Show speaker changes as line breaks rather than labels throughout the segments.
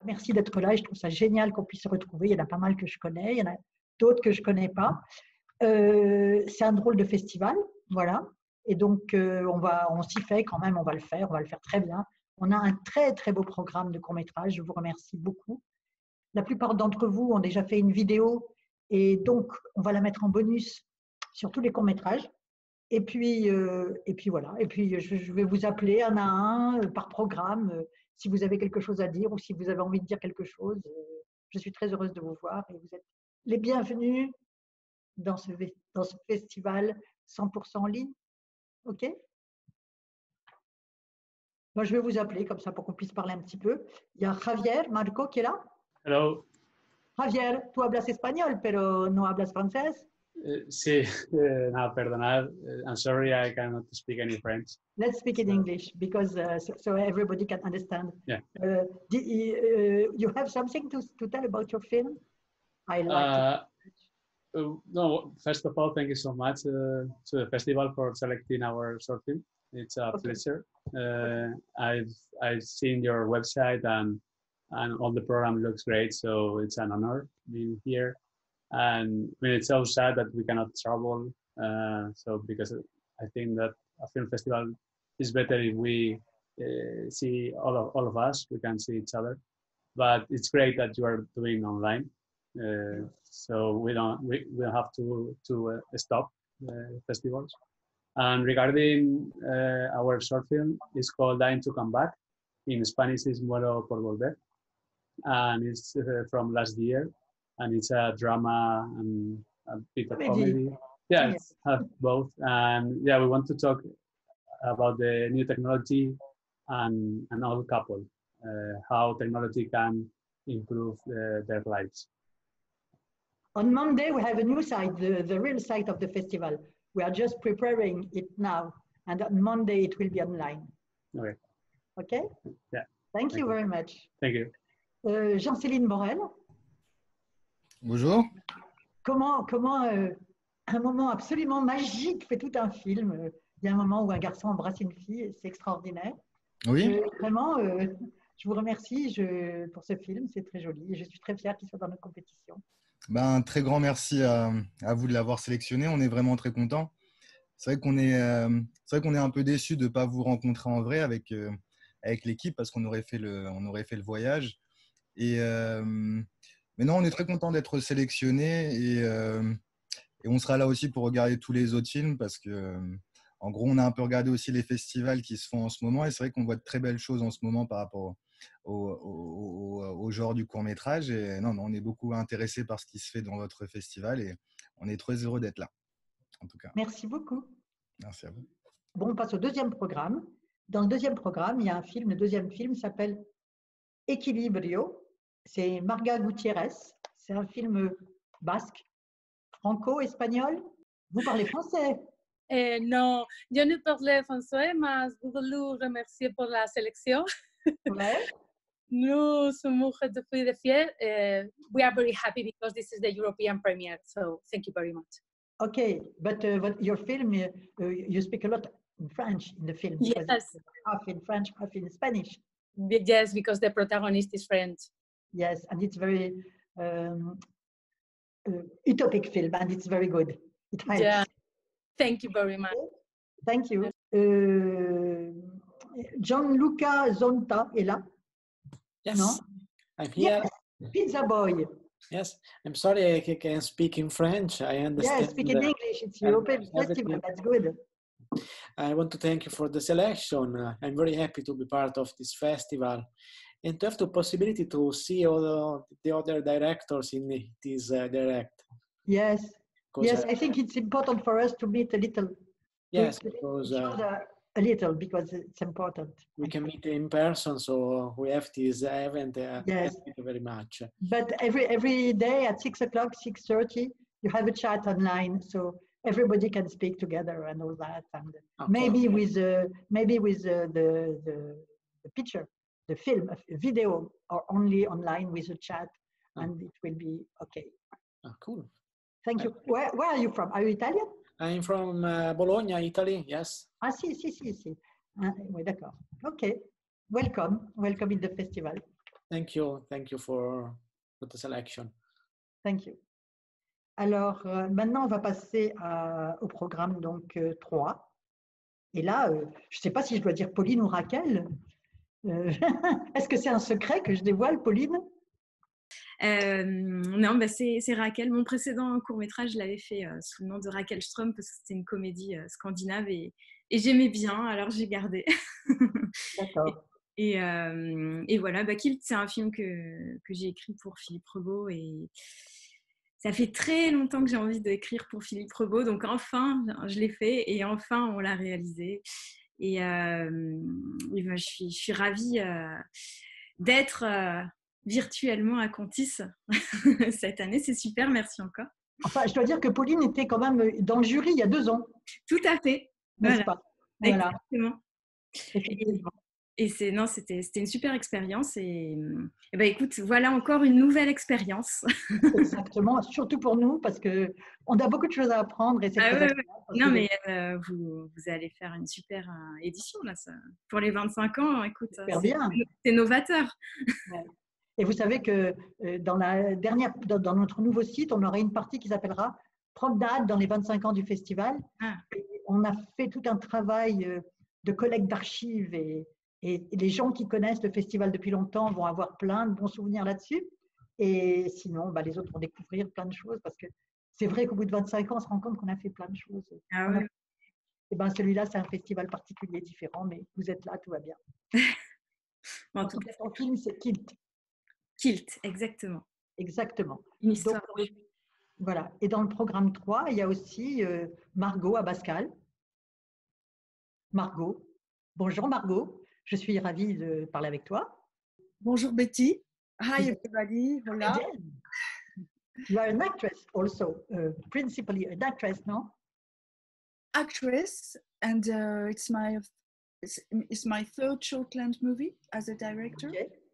Merci d'être là et je trouve ça génial qu'on puisse se retrouver. Il y en a pas mal que je connais, il y en a d'autres que je ne connais pas. C'est un drôle de festival, voilà. Et donc, on s'y fait quand même, on va le faire très bien. On a un très, très beau programme de court-métrage. Je vous remercie beaucoup. La plupart d'entre vous ont déjà fait une vidéo et donc, on va la mettre en bonus sur tous les courts-métrages. Et puis voilà. Et puis, je vais vous appeler un à un par programme si vous avez quelque chose à dire ou si vous avez envie de dire quelque chose. Je suis très heureuse de vous voir et vous êtes les bienvenus dans ce festival 100% en ligne. OK? Moi, je vais vous appeler comme ça pour qu'on puisse parler un petit peu. Il y a Javier Marco qui est là.
Hello.
Javier, tu hablas español, pero no hablas francés?
Sí, no, perdonad. I'm sorry, I cannot speak any French.
Let's speak in English because so everybody can understand.
Yeah.
You have something to tell about your film? I like it.
No, first of all, thank you so much to the festival for selecting our short film. It's a pleasure. I've seen your website and all the program looks great, so it's an honor being here. And I mean, it's so sad that we cannot travel. So because I think that a film festival is better if we see all of us. We can see each other. But it's great that you are doing online. So we don't have to stop festivals. And regarding our short film, it's called Dying to Come Back. In Spanish, it's Muero por Volver, and it's from last year. And it's a drama and a bit of comedy. Yeah, it's both. And yeah, we want to talk about the new technology and an old couple, how technology can improve their lives.
On Monday, we have a new site, the real site of the festival. We are just preparing it now. And on Monday, it will be online.
Okay.
Okay?
Yeah.
Thank you very much.
Thank you.
Jean-Céline Morel.
Bonjour.
Comment un moment absolument magique fait tout un film. Il y a un moment où un garçon embrasse une fille, c'est extraordinaire.
Oui.
Vraiment, je vous remercie pour ce film, c'est très joli et je suis très fière qu'il soit dans notre compétition.
Un très grand merci à vous de l'avoir sélectionné. On est vraiment très contents. C'est vrai qu'on est un peu déçus de ne pas vous rencontrer en vrai avec l'équipe parce qu'on aurait fait le voyage. Mais non, on est très content d'être sélectionné et on sera là aussi pour regarder tous les autres films parce que, en gros, on a un peu regardé aussi les festivals qui se font en ce moment et c'est vrai qu'on voit de très belles choses en ce moment par rapport au genre du court-métrage. Et non, on est beaucoup intéressés par ce qui se fait dans votre festival et on est très heureux d'être là, en tout cas.
Merci beaucoup.
Merci à vous.
Bon, on passe au deuxième programme. Dans le deuxième programme, il y a un film. Le deuxième film s'appelle Equilibrio. C'est Marga Gutiérrez. C'est un film basque, franco-espagnol. Vous parlez français?
Non, yo no parle français, mais je voulais remercier pour la sélection.
Ouais.
Nous sommes très fiers. We are very happy because this is the European premiere, so thank you very much.
Okay, but your film, you speak a lot in French in the film.
Yes.
Half in French, half in Spanish.
Yes, because the protagonist is French.
Yes, and it's very utopic film, and it's very good. It helps.
Yeah. Thank you very much.
Thank you. Gianluca Zonta est là?
Yes,
no?
I'm here.
Yes. Pizza Boy.
Yes, I'm sorry I can't speak in French. I understand.
Yes, speak in English. It's European Festival. That's good.
I want to thank you for the selection. I'm very happy to be part of this festival and to have the possibility to see all the other directors in this direct.
Yes, yes, I think it's important for us to meet a little.
Yes, because
a little because it's important.
We can meet in person, so we have this event.
Yes.
Thank you very much.
But every day at 6 o'clock, 6:30, you have a chat online, so everybody can speak together and all that. And
okay.
Maybe with the picture, the film, a video, or only online with a chat, and it will be okay.
Oh, cool.
Thank you. Where are you from? Are you Italian?
I'm from Bologna, Italy, yes.
Ah, si. Oui, d'accord. Okay. Welcome in the festival.
Thank you for the selection.
Thank you. Alors, maintenant, on va passer au programme donc 3. Et là, je ne sais pas si je dois dire Pauline ou Raquel. Est-ce que c'est un secret que je dévoile, Pauline?
Non, bah c'est Raquel. Mon précédent court-métrage, je l'avais fait sous le nom de Raquel Ström parce que c'était une comédie scandinave et j'aimais bien, alors j'ai gardé.
D'accord.
Et voilà, bah, Kilt, c'est un film que j'ai écrit pour Philippe Rebaud et ça fait très longtemps que j'ai envie d'écrire pour Philippe Rebaud, donc enfin, je l'ai fait et enfin, on l'a réalisé. Et bah, je suis ravie d'être virtuellement à Contis cette année. C'est super, merci encore.
Enfin, je dois dire que Pauline était quand même dans le jury il y a 2 ans.
Tout à fait.
N'est-ce
Voilà.
pas? Voilà.
Exactement.
Effectivement.
Et c'était une super expérience. Et ben, écoute, voilà encore une nouvelle expérience.
Exactement, surtout pour nous, parce qu'on a beaucoup de choses à apprendre et c'est très agréable.
Non, mais vous allez faire une super édition là, ça. Pour les 25 ans. Écoute, c'est novateur.
Ouais. Et vous savez que dans notre nouveau site, on aura une partie qui s'appellera Promenade dans les 25 ans du festival.
Ah.
On a fait tout un travail de collecte d'archives et les gens qui connaissent le festival depuis longtemps vont avoir plein de bons souvenirs là-dessus. Et sinon, bah, les autres vont découvrir plein de choses parce que c'est vrai qu'au bout de 25 ans, on se rend compte qu'on a fait plein de choses.
Ah oui.
Et ben, celui-là, c'est un festival particulier, différent, mais vous êtes là, tout va bien.
En tout cas,
ton film, c'est Kilt.
Kilt, exactement.
Exactement.
Une histoire.
Donc, voilà. Et dans le programme 3, il y a aussi Margot Abascal. Margot. Bonjour Margot. Je suis ravie de parler avec toi.
Bonjour Betty. Hi everybody. Hola.
You are an actress also, principally an actress, no?
Actress, and it's my third short-length movie as a director.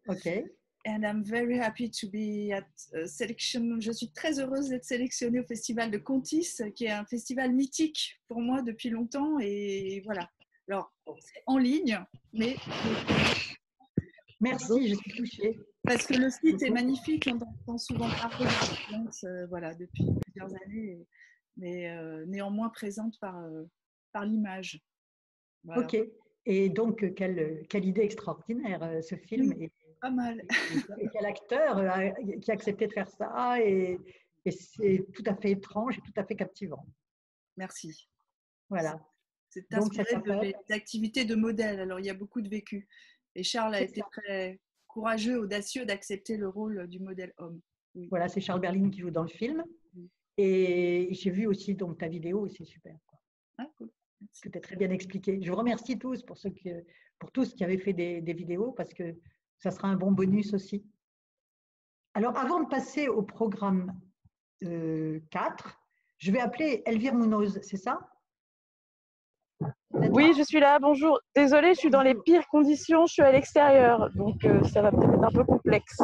Okay.
And I'm very happy to be at selection. Je suis très heureuse d'être sélectionnée au festival de Contis, qui est un festival mythique pour moi depuis longtemps. Et voilà. Alors, c'est en ligne, mais...
Merci, je suis touchée.
Parce que le site est magnifique, on entend souvent parler de voilà, depuis plusieurs années, mais néanmoins présente par l'image.
Voilà. Ok. Et donc, quelle idée extraordinaire, ce film.
Oui, pas mal.
Et quel acteur qui a accepté de faire ça. Et c'est tout à fait étrange et tout à fait captivant.
Merci.
Voilà.
C'est inspiré de mes activités de modèle. Alors, il y a beaucoup de vécu. Et Charles a été très courageux, audacieux d'accepter le rôle du modèle homme. Oui.
Voilà, c'est Charles Berling qui joue dans le film. Oui. Et j'ai vu aussi donc, ta vidéo et c'est super. Quoi.
Ah, cool.
C'était très bien expliqué. Je vous remercie tous pour tous qui avaient fait des vidéos parce que ça sera un bon bonus aussi. Alors, avant de passer au programme 4, je vais appeler Elvire Munoz, c'est ça?
Oui, je suis là, bonjour. Désolée, je suis dans les pires conditions, je suis à l'extérieur, donc ça va peut-être être un peu complexe.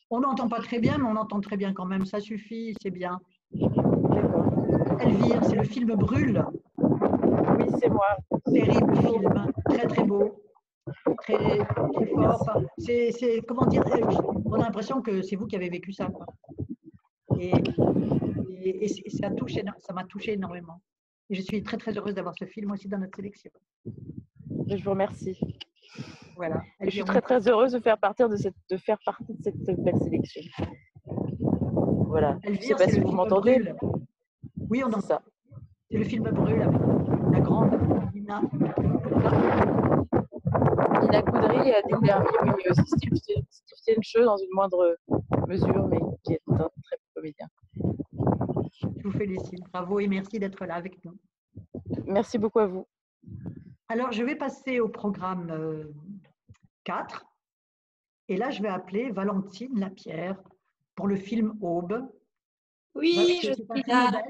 On n'entend pas très bien, mais on entend très bien quand même, ça suffit, c'est bien.
D'accord.
Elvire, c'est le film Brûle.
Oui, c'est moi.
Terrible film, très très beau, très fort. Enfin, c'est comment dire, on a l'impression que c'est vous qui avez vécu ça. Quoi. Et ça m'a touché énormément. Et je suis très très heureuse d'avoir ce film aussi dans notre sélection.
Je vous remercie.
Voilà.
Et je suis très très heureuse de faire partie de cette belle sélection. Voilà.
Elvire,
je ne sais pas si vous m'entendez.
Oui, on entend.
Ça.
C'est le film Brûle avec la grande Nina
Coudry a déclaré, oui, mais aussi Steve Tiencheux dans une moindre mesure, mais qui est un très bon comédien.
Je vous félicite. Bravo et merci d'être là avec nous.
Merci beaucoup à vous.
Alors, je vais passer au programme 4. Et là, je vais appeler Valentine Lapierre pour le film Aube.
Oui, je suis là.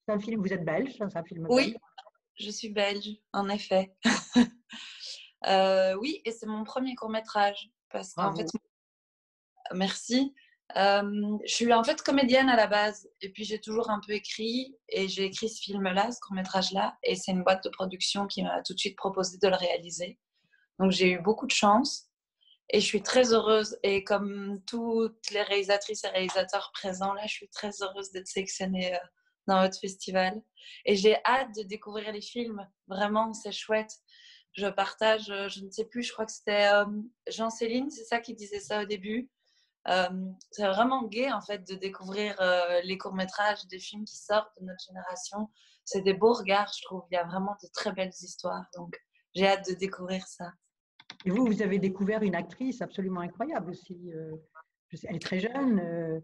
C'est un film, vous êtes belge, c'est un film belge.
Oui, je suis belge, en effet. Oui, et c'est mon premier court-métrage. Parce qu'en fait, merci. Je suis en fait comédienne à la base. Et puis, j'ai toujours un peu écrit. Et j'ai écrit ce film-là, ce court-métrage-là. Et c'est une boîte de production qui m'a tout de suite proposé de le réaliser. Donc, j'ai eu beaucoup de chance. Et je suis très heureuse. Et comme toutes les réalisatrices et réalisateurs présents là, je suis très heureuse d'être sélectionnée dans votre festival. Et j'ai hâte de découvrir les films. Vraiment, c'est chouette. Je partage, je ne sais plus, je crois que c'était Jean-Céline, c'est ça qui disait ça au début. C'est vraiment gai en fait de découvrir les courts-métrages des films qui sortent de notre génération. C'est des beaux regards, je trouve. Il y a vraiment de très belles histoires. Donc, j'ai hâte de découvrir ça.
Et vous avez découvert une actrice absolument incroyable aussi. Elle est très jeune.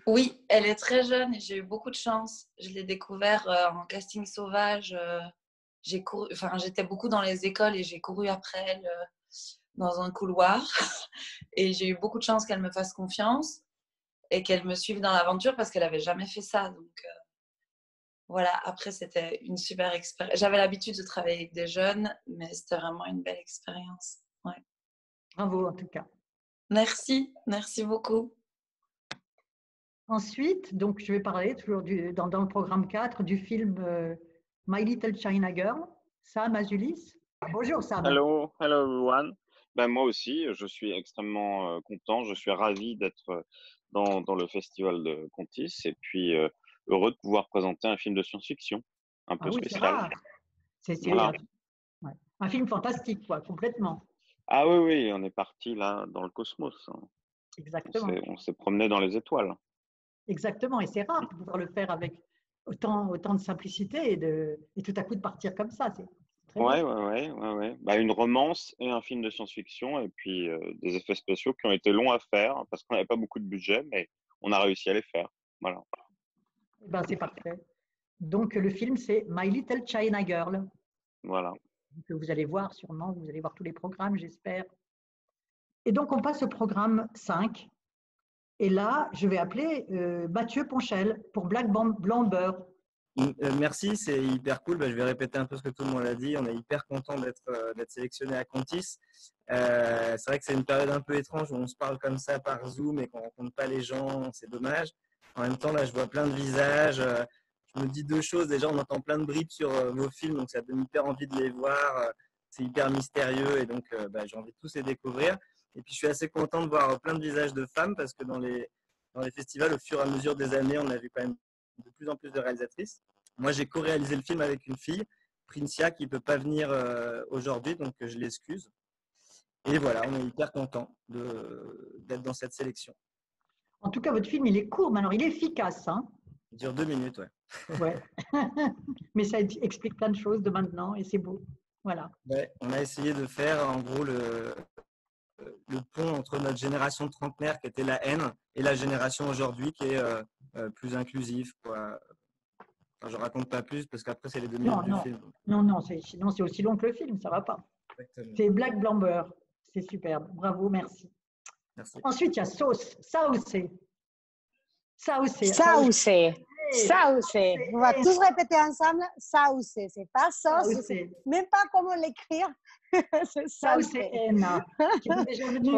Oui, elle est très jeune et j'ai eu beaucoup de chance. Je l'ai découvert en casting sauvage. J'étais beaucoup dans les écoles et j'ai couru après elle dans un couloir. Et j'ai eu beaucoup de chance qu'elle me fasse confiance et qu'elle me suive dans l'aventure parce qu'elle n'avait jamais fait ça. Donc voilà, après c'était une super expérience. J'avais l'habitude de travailler avec des jeunes, mais c'était vraiment une belle expérience. Ouais.
Bravo en tout cas.
Merci beaucoup.
Ensuite, donc, je vais parler toujours dans le programme 4 du film My Little China Girl. Sam Azulis. Bonjour Sam.
Hello everyone. Ben, moi aussi, je suis extrêmement content. Je suis ravi d'être dans le festival de Contis et puis heureux de pouvoir présenter un film de science-fiction un peu spécial.
C'est voilà. Un film fantastique, quoi, complètement.
Ah oui, on est parti là dans le cosmos.
Exactement.
On s'est promené dans les étoiles.
Exactement, et c'est rare de pouvoir le faire avec autant de simplicité et tout à coup de partir comme ça.
Ouais. Bah, une romance et un film de science-fiction et puis des effets spéciaux qui ont été longs à faire parce qu'on n'avait pas beaucoup de budget, mais on a réussi à les faire. Voilà.
Ben, c'est parfait. Donc le film, c'est My Little China Girl.
Voilà.
Que vous allez voir sûrement, vous allez voir tous les programmes, j'espère. Et donc on passe au programme 5. Et là, je vais appeler Mathieu Ponchel pour Black Blamber.
Merci, c'est hyper cool. Je vais répéter un peu ce que tout le monde a dit. On est hyper content d'être sélectionné à Contis. C'est vrai que c'est une période un peu étrange où on se parle comme ça par Zoom et qu'on ne rencontre pas les gens. C'est dommage. En même temps, là, je vois plein de visages. Je me dis deux choses. Déjà, on entend plein de bribes sur vos films, donc ça donne hyper envie de les voir. C'est hyper mystérieux et donc j'ai envie de tous les découvrir. Et puis, je suis assez content de voir plein de visages de femmes parce que dans les festivals, au fur et à mesure des années, on a vu quand même de plus en plus de réalisatrices. Moi, j'ai co-réalisé le film avec une fille, Princia, qui ne peut pas venir aujourd'hui, donc je l'excuse. Et voilà, on est hyper content d'être dans cette sélection.
En tout cas, votre film, il est court, mais alors il est efficace. Hein,
il dure 2 minutes,
ouais. Mais ça explique plein de choses de maintenant et c'est beau. Voilà.
Ouais, on a essayé de faire, en gros, le pont entre notre génération de trentenaire qui était la haine et la génération aujourd'hui qui est plus inclusive, quoi. Enfin, je raconte pas plus parce qu'après c'est les 2 minutes du film.
Non, sinon c'est aussi long que le film, ça va pas. C'est Black Blamber, c'est superbe. Bravo, merci. Ensuite il y a Sauce.
On va tous répéter ensemble. Sauce, c'est pas sauce, c'est même pas comment l'écrire.
C'est Sauce Enna, qui est déjà venu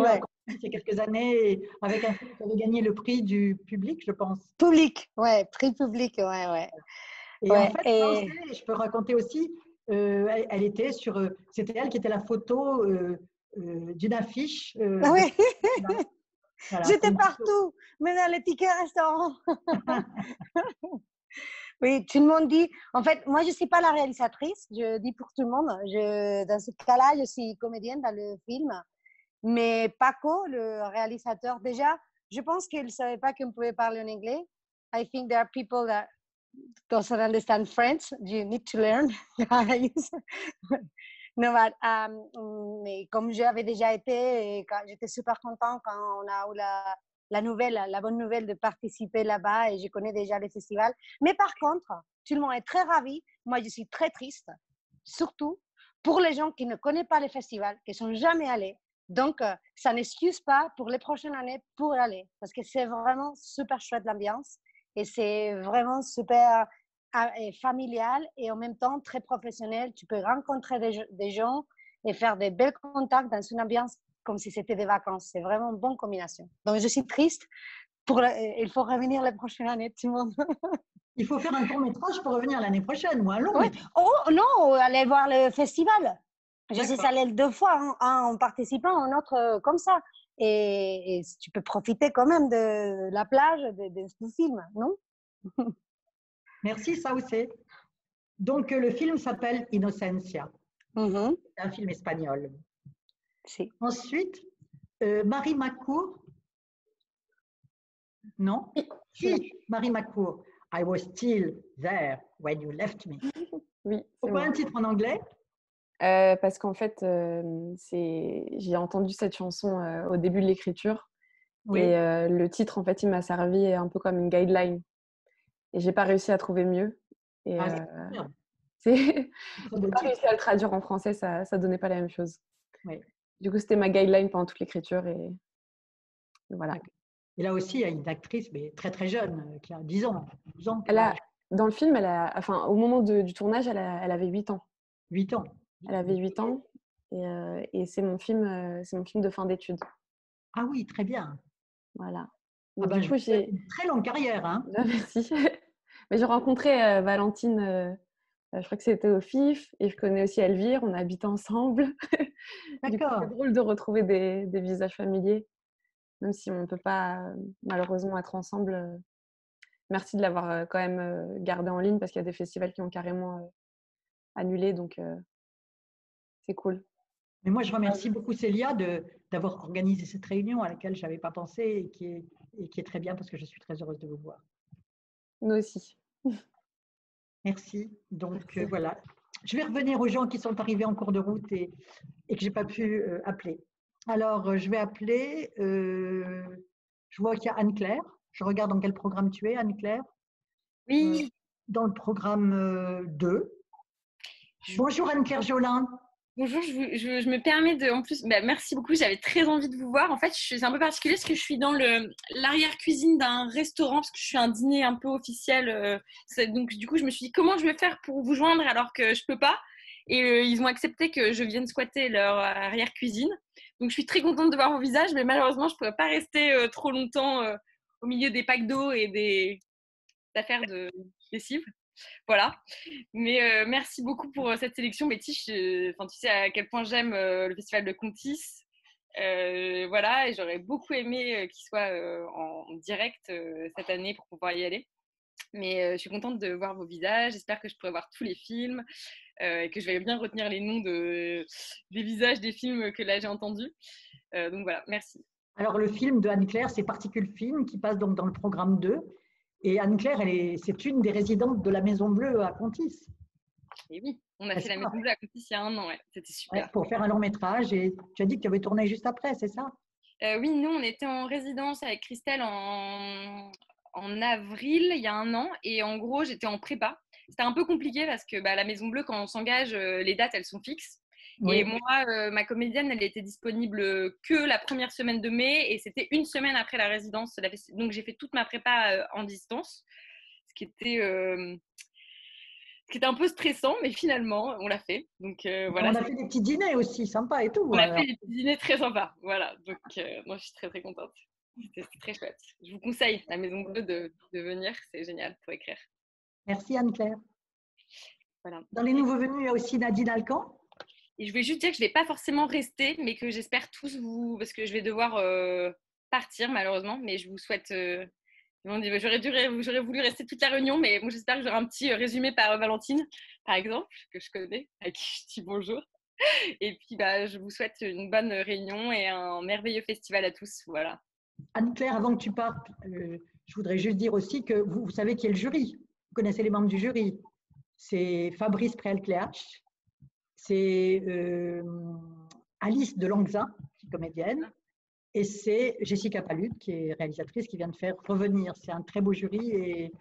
il y a quelques années avec un film qui avait gagné le prix du public, je pense.
Public, prix public, ouais.
Et en fait, je peux raconter aussi, elle était c'était elle qui était la photo d'une affiche.
Oui. Voilà, j'étais partout, même dans les tickets restaurants. Oui, tout le monde dit. En fait, moi, je ne suis pas la réalisatrice. Je dis pour tout le monde. Dans ce cas-là, je suis comédienne dans le film. Mais Paco, le réalisateur, déjà, je pense qu'il ne savait pas qu'on pouvait parler en anglais. I think there are people that don't understand French. You need to learn, guys. Non, mais comme j'avais déjà été, j'étais super contente quand on a eu la bonne nouvelle de participer là-bas et je connais déjà les festivals. Mais par contre, tout le monde est très ravi. Moi, je suis très triste, surtout pour les gens qui ne connaissent pas les festivals, qui ne sont jamais allés. Donc, ça n'excuse pas pour les prochaines années pour y aller parce que c'est vraiment super chouette l'ambiance et c'est vraiment super familial et en même temps très professionnel. Tu peux rencontrer des gens et faire des belles contacts dans une ambiance comme si c'était des vacances. C'est vraiment une bonne combinaison. Donc, je suis triste. Il faut revenir la prochaine année, tout le monde.
Il faut faire un court-métrage pour revenir l'année prochaine ou un long.
Ouais. Oh non, aller voir le festival. Je suis allée 2 fois, un en participant, un autre comme ça. Et tu peux profiter quand même de la plage, du film, non?
Merci, Sauce. Donc, le film s'appelle Innocencia. C'est un film espagnol.
Si.
Ensuite, Marie McCourt. Non? Si, Marie McCourt. I was still there when you left me.
Oui.
Pourquoi un titre en anglais?
Parce qu'en fait, j'ai entendu cette chanson au début de l'écriture.
Oui.
Et le titre, en fait, il m'a servi un peu comme une guideline. Et j'ai pas réussi à trouver mieux. Et j'ai pas réussi à le traduire en français, ça donnait pas la même chose.
Oui.
Du coup, c'était ma guideline pendant toute l'écriture. Et voilà.
Et là aussi, il y a une actrice, mais très très jeune, qui a 10 ans. 12 ans
dans le film, au moment du tournage, elle avait 8 ans.
8 ans.
Elle avait 8 ans. Et c'est mon film de fin d'études.
Ah oui, très bien.
Voilà.
Donc, du coup, j'ai une très longue carrière. Hein.
Merci. Mais j'ai rencontré Valentine, je crois que c'était au FIF, et je connais aussi Elvire, on a habité ensemble.
D'accord.
C'est drôle de retrouver des visages familiers, même si on ne peut pas malheureusement être ensemble. Merci de l'avoir quand même gardé en ligne, parce qu'il y a des festivals qui ont carrément annulé, donc c'est cool.
Mais moi, je remercie beaucoup Célia d'avoir organisé cette réunion à laquelle je n'avais pas pensé et qui est très bien, parce que je suis très heureuse de vous voir.
Nous aussi.
Merci. Donc, voilà. Je vais revenir aux gens qui sont arrivés en cours de route et que je n'ai pas pu appeler. Alors, je vais appeler, je vois qu'il y a Anne-Claire. Je regarde dans quel programme tu es, Anne-Claire.
Oui.
Dans le programme 2. Bonjour Anne-Claire Jolin.
Bonjour, je me permets de, en plus, merci beaucoup, j'avais très envie de vous voir. En fait, c'est un peu particulier parce que je suis dans l'arrière-cuisine d'un restaurant, parce que je suis un dîner un peu officiel. Donc, du coup, je me suis dit, comment je vais faire pour vous joindre alors que je peux pas? Et ils ont accepté que je vienne squatter leur arrière-cuisine. Donc, je suis très contente de voir vos visages, mais malheureusement, je ne pourrais pas rester trop longtemps au milieu des packs d'eau et des affaires de lessive. Voilà, mais merci beaucoup pour cette sélection. Betty, tu sais à quel point j'aime le festival de Contis. Voilà, et j'aurais beaucoup aimé qu'il soit en direct cette année pour pouvoir y aller. Mais je suis contente de voir vos visages. J'espère que je pourrai voir tous les films et que je vais bien retenir les noms des visages des films que là j'ai entendus. Donc voilà, merci.
Alors le film de Anne-Claire, c'est Particules Film qui passe donc dans le programme 2. Et Anne-Claire, c'est une des résidentes de la Maison Bleue à Contis.
Et oui, on a fait la Maison Bleue à Contis il y a 1 an, ouais. C'était super.
Ouais, pour faire un long métrage. Et tu as dit que tu avais tourné juste après, c'est ça?
Oui, nous, on était en résidence avec Christelle en avril, il y a 1 an. Et en gros, j'étais en prépa. C'était un peu compliqué parce que la Maison Bleue, quand on s'engage, les dates, elles sont fixes. Oui. Et moi, ma comédienne, elle était disponible que la première semaine de mai et c'était 1 semaine après la résidence. Donc, j'ai fait toute ma prépa en distance, ce qui était un peu stressant, mais finalement, on l'a fait. Donc, voilà.
On a fait des petits dîners aussi, sympas et tout.
On a fait des petits dîners très sympas. Voilà. Donc, moi, je suis très, très contente. C'était très chouette. Je vous conseille, la Maison Bleue, de venir. C'est génial pour écrire.
Merci, Anne-Claire.
Voilà.
Dans les nouveaux venus, il y a aussi Nadine Alcan.
Et je vais juste dire que je ne vais pas forcément rester, mais que j'espère tous vous... Parce que je vais devoir partir, malheureusement. Mais je vous souhaite... J'aurais voulu rester toute la réunion, mais bon, j'espère que j'aurai un petit résumé par Valentine, par exemple, que je connais, à qui je dis bonjour. Et puis, je vous souhaite une bonne réunion et un merveilleux festival à tous. Voilà.
Anne-Claire, avant que tu partes, je voudrais juste dire aussi que vous savez qui est le jury. Vous connaissez les membres du jury. C'est Fabrice Préal-Cléache, c'est Alice de Langzin, qui est comédienne, et c'est Jessica Palud, qui est réalisatrice, qui vient de faire Revenir. C'est un très beau jury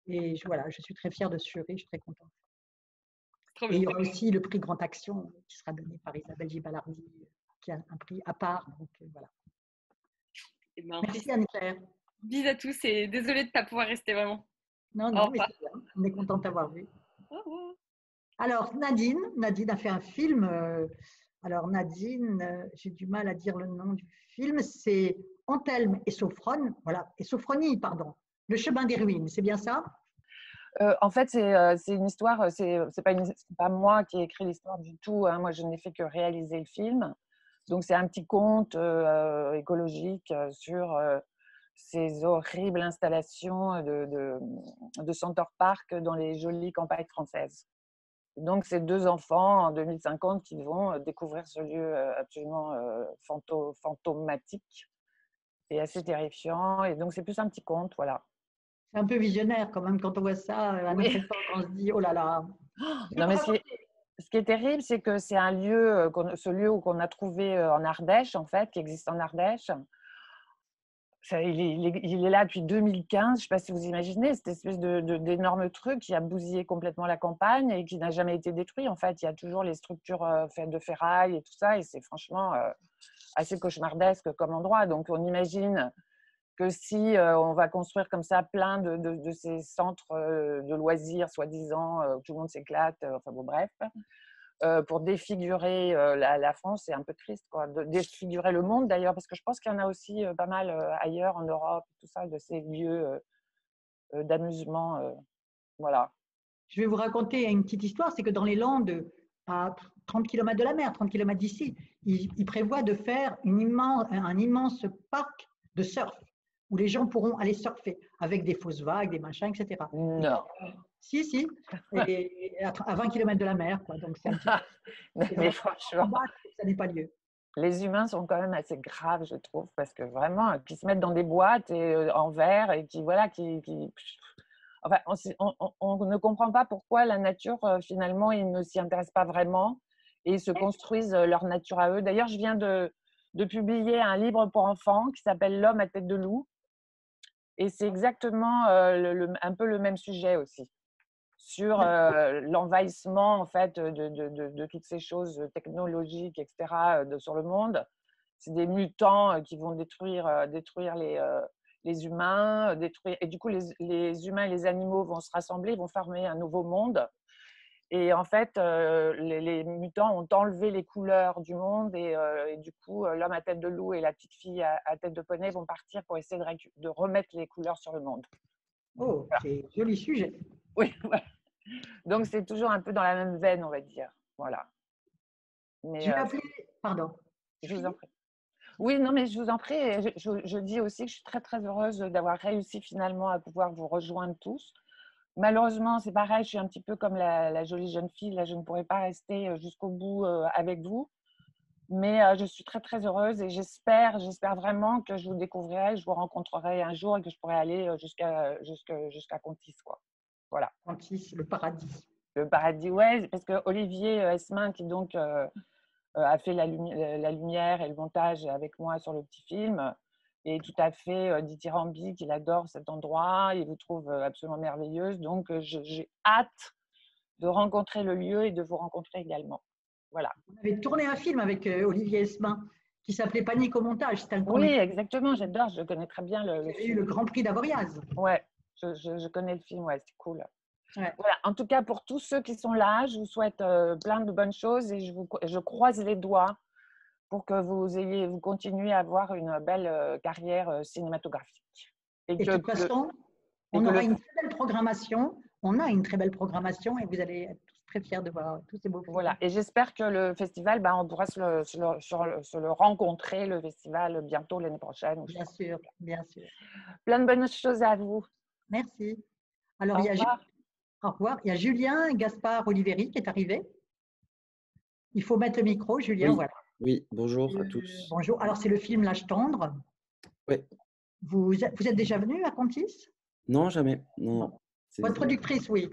et voilà, je suis très fière de ce jury, je suis très contente. Et il y aura aussi le prix Grande Action qui sera donné par Isabelle Gibalardi, qui a un prix à part. Donc voilà. Merci Anne-Claire.
Bisous à tous et désolée de ne pas pouvoir rester vraiment.
Non, mais c'est bien. On est content de t'avoir vu.
Au revoir.
Alors, Nadine a fait un film. Alors, Nadine, j'ai du mal à dire le nom du film. C'est Anthelme et Sophronie, pardon. Le chemin des ruines, c'est bien ça?
En fait, c'est une histoire, c'est pas moi qui ai écrit l'histoire du tout, hein. Moi, je n'ai fait que réaliser le film. Donc, c'est un petit conte écologique sur ces horribles installations de Center Park dans les jolies campagnes françaises. Donc, c'est 2 enfants en 2050 qui vont découvrir ce lieu absolument fantomatique et assez terrifiant. Et donc, c'est plus un petit conte, voilà.
C'est un peu visionnaire quand même quand on voit ça à notre
Oui.
époque, on se dit oh là là.
Non, mais ce qui est terrible, c'est que c'est un lieu, ce lieu qu'on a trouvé en Ardèche, en fait, qui existe en Ardèche. Il est là depuis 2015. Je ne sais pas si vous imaginez, cette espèce d'énorme truc qui a bousillé complètement la campagne et qui n'a jamais été détruit. En fait, il y a toujours les structures faites de ferraille et tout ça. Et c'est franchement assez cauchemardesque comme endroit. Donc, on imagine que si on va construire comme ça plein de ces centres de loisirs, soi-disant, où tout le monde s'éclate, enfin bon, bref, pour défigurer la France, c'est un peu triste, quoi. De défigurer le monde, d'ailleurs, parce que je pense qu'il y en a aussi pas mal ailleurs, en Europe, tout ça, de ces lieux d'amusement. Voilà.
Je vais vous raconter une petite histoire, c'est que dans les Landes, à 30 km de la mer, 30 km d'ici, ils prévoient de faire un immense parc de surf où les gens pourront aller surfer avec des fausses vagues, des machins, etc.
Non.
Si, et à 20 km de la mer, quoi. Donc c'est un petit peu…
Mais franchement,
ça n'est pas lieu.
Les humains sont quand même assez graves, je trouve, parce que vraiment, qui se mettent dans des boîtes et, en verre et qui, voilà, Enfin, on ne comprend pas pourquoi la nature, finalement, ils ne s'y intéressent pas vraiment et ils se construisent leur nature à eux. D'ailleurs, je viens de publier un livre pour enfants qui s'appelle L'homme à tête de loup. Et c'est exactement un peu le même sujet aussi, sur l'envahissement en fait, de toutes ces choses technologiques, etc., sur le monde. C'est des mutants qui vont détruire les humains, et du coup, les humains et les animaux vont se rassembler, vont former un nouveau monde. Et en fait, les mutants ont enlevé les couleurs du monde et du coup, l'homme à tête de loup et la petite fille à tête de poney vont partir pour essayer de remettre les couleurs sur le monde.
Oh, voilà. C'est un joli sujet.
Oui, ouais. Donc c'est toujours un peu dans la même veine, on va dire. Voilà. Mais,
je vais appeler… Pardon.
Je vous en prie. Oui, non, mais je vous en prie. Je dis aussi que je suis très, très heureuse d'avoir réussi finalement à pouvoir vous rejoindre tous. Malheureusement, c'est pareil, je suis un petit peu comme la jolie jeune fille. Là, je ne pourrai pas rester jusqu'au bout avec vous. Mais je suis très, très heureuse et j'espère vraiment que je vous découvrirai, je vous rencontrerai un jour et que je pourrai aller jusqu'à Contis, quoi. Voilà.
Contis, le paradis.
Le paradis, ouais, parce que Olivier Esmin, qui donc a fait la lumière et le montage avec moi sur le petit film, est tout à fait dithyrambique, il adore cet endroit, il vous trouve absolument merveilleuse. Donc, j'ai hâte de rencontrer le lieu et de vous rencontrer également. Voilà.
On avait tourné un film avec Olivier Esmin qui s'appelait Panique au montage.
Oui, exactement, j'adore, je connais très bien le film.
Il y a eu le Grand Prix d'Avoriaz.
Ouais, je connais le film, ouais, c'est cool.
Ouais.
Voilà, en tout cas, pour tous ceux qui sont là, je vous souhaite plein de bonnes choses et je croise les doigts pour que vous continuiez à avoir une belle carrière cinématographique.
Et de toute façon, on aura une très belle programmation. On a une très belle programmation et vous allez être tous très fiers de voir tous ces beaux films.
Voilà, et j'espère que le festival, on pourra se le rencontrer, le festival, bientôt l'année prochaine.
Bien sûr, bien sûr.
Plein de bonnes choses à vous.
Merci. Alors, au revoir. Il y a Julien Gaspard Oliveri qui est arrivé. Il faut mettre le micro, Julien,
oui.
voilà.
Oui, bonjour à tous.
Bonjour. Alors, c'est le film L'âge tendre.
Oui.
Vous êtes déjà venu à Contis?
Non, jamais. Non.
Votre productrice, oui.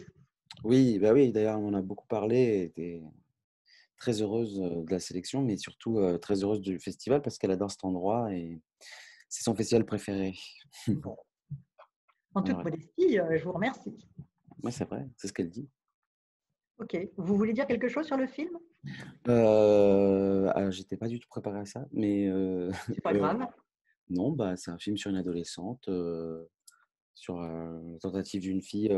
Oui, bah oui, d'ailleurs, on en a beaucoup parlé. Elle était très heureuse de la sélection, mais surtout très heureuse du festival parce qu'elle adore cet endroit et c'est son festival préféré.
Bon. En toute modestie, je vous remercie.
Oui, c'est vrai, c'est ce qu'elle dit.
Ok. Vous voulez dire quelque chose sur le film?
J'étais pas du tout préparé à ça, mais…
c'est pas grave.
Non, c'est un film sur une adolescente, sur la tentative d'une fille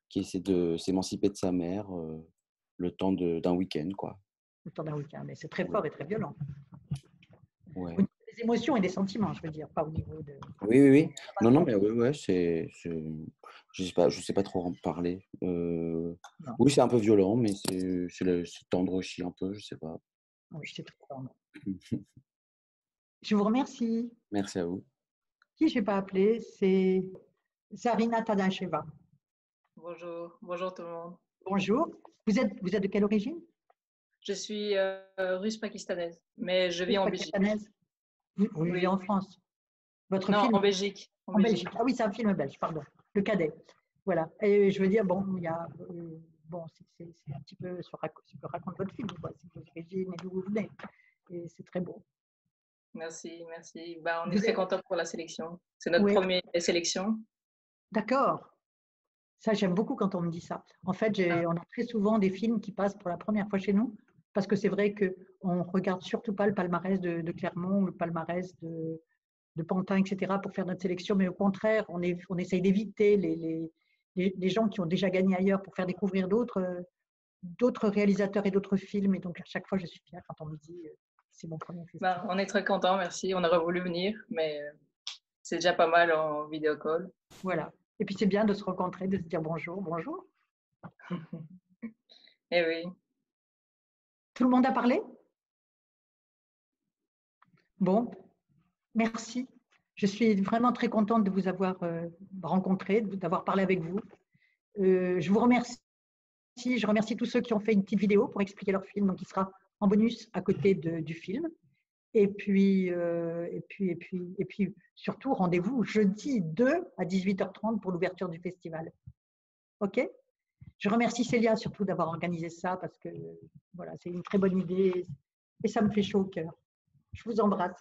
qui essaie de s'émanciper de sa mère le temps d'un week-end, quoi.
Le temps d'un week-end, mais c'est très fort et très violent.
Ouais.
Vous Des émotions et des sentiments, je veux dire, pas au niveau de…
Oui. Non, non, mais ouais, je sais pas trop en parler. Oui, c'est un peu violent, mais c'est tendre aussi un peu, je sais pas.
Oui, c'est très tendre. Je vous remercie.
Merci à vous.
Qui je n'ai pas appelé, c'est Zarina Tadacheva.
Bonjour tout le monde.
Bonjour. Vous êtes de quelle origine?
Je suis russe-pakistanaise, mais je vis en Belgique.
Vous vivez en France? Votre
Non,
film?
en Belgique.
En Belgique. Ah oui, c'est un film belge, pardon. Le Cadet. Voilà. Et je veux dire, bon, il y a… bon, c'est un petit peu ce que raconte votre film, quoi. C'est vos origines et d'où vous venez. Et c'est très beau.
Merci. On est très contents pour la sélection. C'est notre première sélection.
D'accord. Ça, j'aime beaucoup quand on me dit ça. En fait, on a très souvent des films qui passent pour la première fois chez nous, parce que c'est vrai qu'on ne regarde surtout pas le palmarès de Clermont, le palmarès de Pantin, etc., pour faire notre sélection, mais au contraire, on essaye d'éviter les gens qui ont déjà gagné ailleurs pour faire découvrir d'autres réalisateurs et d'autres films. Et donc, à chaque fois, je suis fière quand on me dit c'est mon premier festival.
On est très contents, merci. On aurait voulu venir, mais c'est déjà pas mal en vidéo call.
Voilà. Et puis, c'est bien de se rencontrer, de se dire bonjour.
Eh oui.
Tout le monde a parlé? Bon, merci. Je suis vraiment très contente de vous avoir rencontré, d'avoir parlé avec vous. Je vous remercie. Je remercie tous ceux qui ont fait une petite vidéo pour expliquer leur film, donc il sera en bonus à côté du film. Et puis surtout, rendez-vous jeudi 2 à 18h30 pour l'ouverture du festival. OK? Je remercie Célia surtout d'avoir organisé ça parce que voilà, c'est une très bonne idée et ça me fait chaud au cœur. Je vous embrasse.